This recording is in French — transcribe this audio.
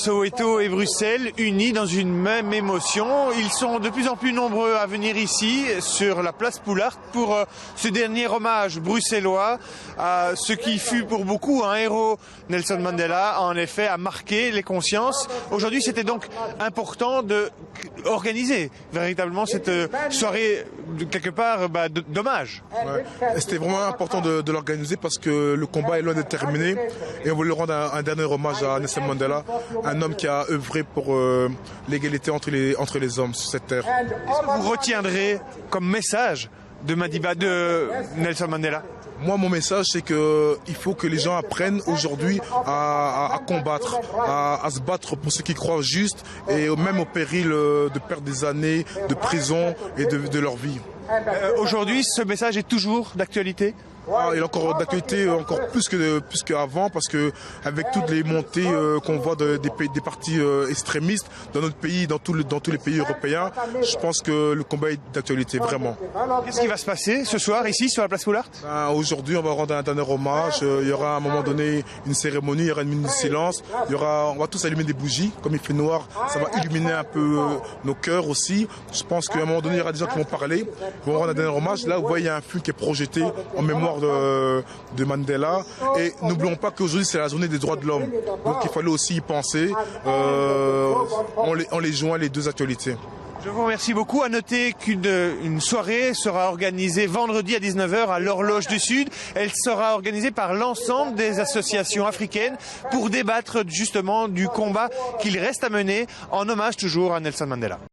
Soweto et Bruxelles unis dans une même émotion. Ils sont de plus en plus nombreux à venir ici sur la place Poulart pour ce dernier hommage bruxellois à ce qui fut pour beaucoup un héros. Nelson Mandela, en effet, a marqué les consciences. Aujourd'hui, c'était donc important d'organiser véritablement cette soirée quelque part d'hommage. Ouais. C'était vraiment important de l'organiser parce que le combat est loin d'être terminé et on voulait rendre un dernier hommage à Nelson Mandela, un homme qui a œuvré pour l'égalité entre les hommes sur cette terre. Qu'est-ce que vous retiendrez comme message de Nelson Mandela? Moi, mon message, c'est qu'il faut que les gens apprennent aujourd'hui à combattre, à se battre pour ceux qui croient juste et même au péril de perdre des années de prison et de leur vie. Aujourd'hui, ce message est toujours d'actualité? Il est encore d'actualité, encore plus qu'avant, parce que avec toutes les montées qu'on voit des partis extrémistes dans notre pays, dans tous les pays européens, je pense que le combat est d'actualité, vraiment. Qu'est-ce qui va se passer ce soir ici sur la place Poulart? Aujourd'hui, on va rendre un dernier hommage. Il y aura à un moment donné une cérémonie, il y aura une minute de silence. On va tous allumer des bougies, comme il fait noir, ça va illuminer un peu nos cœurs aussi. Je pense qu'à un moment donné, il y aura des gens qui vont parler, vont rendre un dernier hommage. Là, vous voyez, il y a un film qui est projeté en mémoire de Mandela. Et n'oublions pas qu'aujourd'hui c'est la journée des droits de l'homme. Donc il fallait aussi y penser en les joignant les deux actualités. Je vous remercie beaucoup. À noter qu'une soirée sera organisée vendredi à 19h à l'Horloge du Sud. Elle sera organisée par l'ensemble des associations africaines pour débattre justement du combat qu'il reste à mener en hommage toujours à Nelson Mandela.